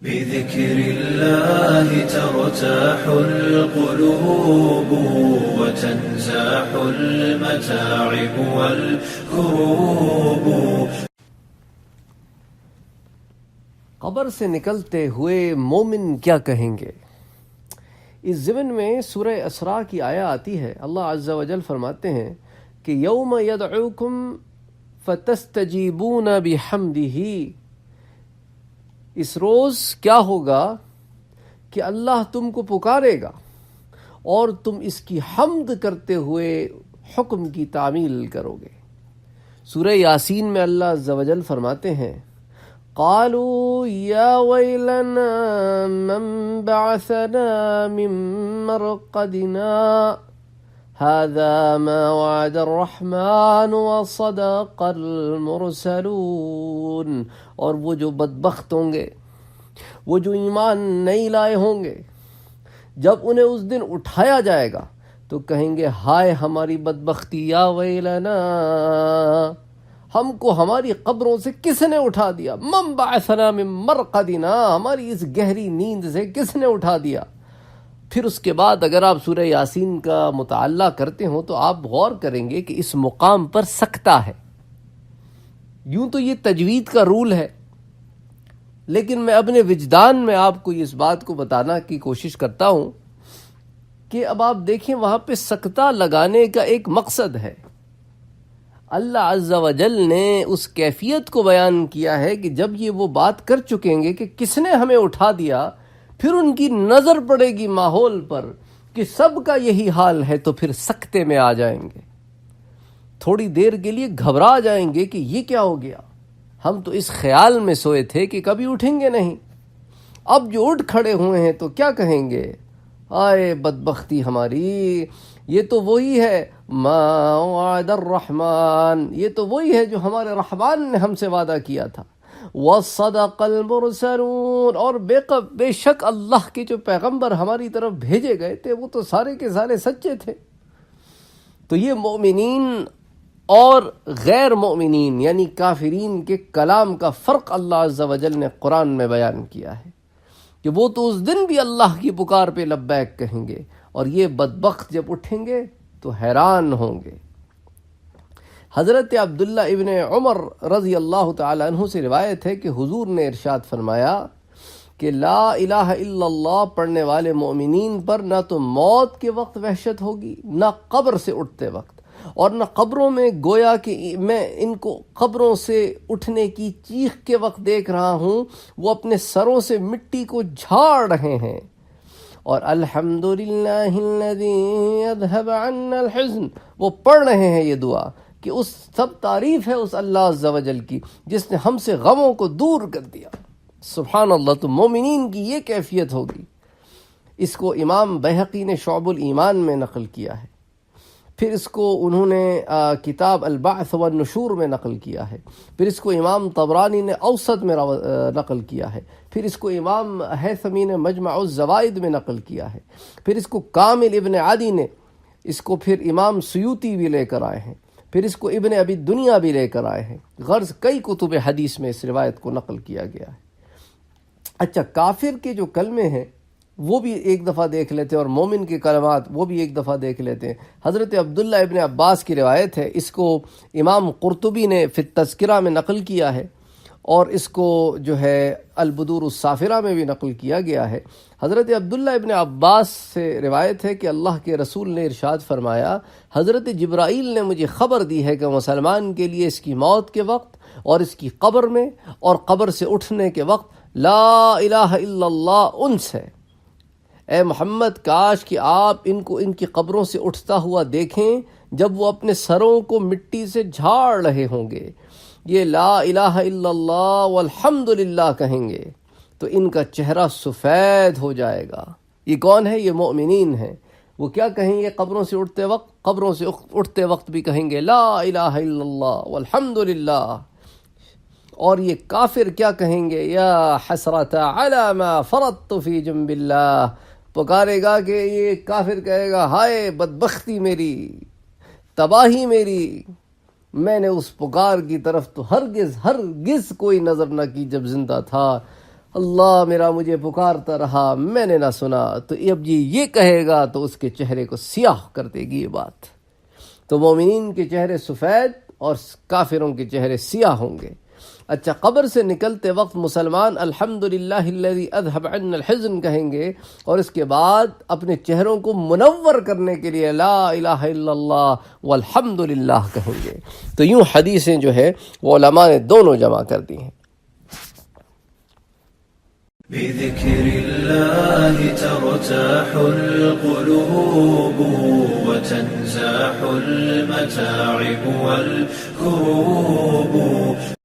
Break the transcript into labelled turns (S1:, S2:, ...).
S1: بذكر الله ترتاح القلوب وتنزاح المتاعب والكروب.
S2: قبر سے نکلتے ہوئے مومن کیا کہیں گے؟ اس ضمن میں سورہ اسراء کی آیہ آتی ہے. اللہ عز و جل فرماتے ہیں کہ یوم یدعوکم فتستجیبون بحمدہ. اس روز کیا ہوگا کہ اللہ تم کو پکارے گا اور تم اس کی حمد کرتے ہوئے حکم کی تعمیل کرو گے. سورہ یاسین میں اللہ عز و جل فرماتے ہیں قالوا یا ویلنا من بعثنا من مرقدنا هذا ما وعد الرحمن وصدق المرسلون. اور وہ جو بدبخت ہوں گے، وہ جو ایمان نہیں لائے ہوں گے، جب انہیں اس دن اٹھایا جائے گا تو کہیں گے ہائے ہماری بدبختی، یا ویلنا، ہم کو ہماری قبروں سے کس نے اٹھا دیا، من بعثنا من مرقدنا، ہماری اس گہری نیند سے کس نے اٹھا دیا. پھر اس کے بعد اگر آپ سورہ یاسین کا مطالعہ کرتے ہوں تو آپ غور کریں گے کہ اس مقام پر سکتہ ہے. یوں تو یہ تجوید کا رول ہے، لیکن میں اپنے وجدان میں آپ کو اس بات کو بتانا کی کوشش کرتا ہوں کہ اب آپ دیکھیں وہاں پہ سکتہ لگانے کا ایک مقصد ہے. اللہ عز و جل نے اس کیفیت کو بیان کیا ہے کہ جب یہ وہ بات کر چکیں گے کہ کس نے ہمیں اٹھا دیا، پھر ان کی نظر پڑے گی ماحول پر کہ سب کا یہی حال ہے، تو پھر سکتے میں آ جائیں گے. تھوڑی دیر کے لیے گھبرا جائیں گے کہ یہ کیا ہو گیا، ہم تو اس خیال میں سوئے تھے کہ کبھی اٹھیں گے نہیں، اب جو اٹھ کھڑے ہوئے ہیں تو کیا کہیں گے، آئے بدبختی ہماری، یہ تو وہی ہے ما وعد الرحمن، یہ تو وہی ہے جو ہمارے رحمان نے ہم سے وعدہ کیا تھا، وصدق المرسلون، اور بے شک اللہ کے جو پیغمبر ہماری طرف بھیجے گئے تھے وہ تو سارے کے سارے سچے تھے. تو یہ مومنین اور غیر مومنین یعنی کافرین کے کلام کا فرق اللہ عز و جل نے قرآن میں بیان کیا ہے کہ وہ تو اس دن بھی اللہ کی پکار پہ لبیک کہیں گے، اور یہ بدبخت جب اٹھیں گے تو حیران ہوں گے. حضرت عبداللہ ابن عمر رضی اللہ تعالی عنہ سے روایت ہے کہ حضور نے ارشاد فرمایا کہ لا الہ الا اللہ پڑھنے والے مومنین پر نہ تو موت کے وقت وحشت ہوگی، نہ قبر سے اٹھتے وقت، اور نہ قبروں میں، گویا کہ میں ان کو قبروں سے اٹھنے کی چیخ کے وقت دیکھ رہا ہوں وہ اپنے سروں سے مٹی کو جھاڑ رہے ہیں، اور الحمدللہ الذی اذهب عنا الحزن، وہ پڑھ رہے ہیں یہ دعا کہ اس سب تعریف ہے اس اللہ عز و جل کی جس نے ہم سے غموں کو دور کر دیا. سبحان اللہ. تو مومنین کی یہ کیفیت ہوگی. اس کو امام بیہقی نے شعب الایمان میں نقل کیا ہے، پھر اس کو انہوں نے کتاب البعث والنشور میں نقل کیا ہے، پھر اس کو امام طبرانی نے اوسط میں نقل کیا ہے، پھر اس کو امام ہیثمی نے مجمع الزوائد میں نقل کیا ہے، پھر اس کو کامل ابن عدی نے، اس کو پھر امام سیوطی بھی لے کر آئے ہیں، پھر اس کو ابن ابی دنیا بھی لے کر آئے ہیں. غرض کئی کتب حدیث میں اس روایت کو نقل کیا گیا ہے. اچھا، کافر کے جو کلمے ہیں وہ بھی ایک دفعہ دیکھ لیتے ہیں، اور مومن کے کلمات وہ بھی ایک دفعہ دیکھ لیتے ہیں. حضرت عبداللہ ابن عباس کی روایت ہے، اس کو امام قرطبی نے فی التذکرہ میں نقل کیا ہے، اور اس کو جو ہے البدور الصافرہ میں بھی نقل کیا گیا ہے. حضرت عبداللہ ابن عباس سے روایت ہے کہ اللہ کے رسول نے ارشاد فرمایا حضرت جبرائیل نے مجھے خبر دی ہے کہ مسلمان کے لیے اس کی موت کے وقت اور اس کی قبر میں اور قبر سے اٹھنے کے وقت لا الہ الا اللہ انس ہے. اے محمد کاش کہ آپ ان کو ان کی قبروں سے اٹھتا ہوا دیکھیں جب وہ اپنے سروں کو مٹی سے جھاڑ رہے ہوں گے، یہ لا الہ الا اللہ والحمدللہ کہیں گے تو ان کا چہرہ سفید ہو جائے گا. یہ کون ہے؟ یہ مومنین ہیں. وہ کیا کہیں گے قبروں سے اٹھتے وقت؟ قبروں سے اٹھتے وقت بھی کہیں گے لا الہ الا اللہ والحمدللہ. اور یہ کافر کیا کہیں گے؟ یا حسرۃ علی ما فرطت فی جنب اللہ. پکارے گا کہ یہ کافر کہے گا ہائے بدبختی میری، تباہی میری، میں نے اس پکار کی طرف تو ہرگز کوئی نظر نہ کی جب زندہ تھا. اللہ میرا مجھے پکارتا رہا، میں نے نہ سنا، تو اب یہ کہے گا تو اس کے چہرے کو سیاہ کر دے گی یہ بات۔ تو مومنین کے چہرے سفید اور کافروں کے چہرے سیاہ ہوں گے۔ اچھا، قبر سے نکلتے وقت مسلمان الحمدللہ الذی اذھب عنا الحزن کہیں گے، اور اس کے بعد اپنے چہروں کو منور کرنے کے لیے لا الہ الا اللہ والحمدللہ کہیں گے۔ تو یوں حدیثیں جو ہے وہ علماء نے دونوں جمع کر دی ہیں۔
S1: بذكر الله ترتاح القلوب وتنزاح المتاعب والكروب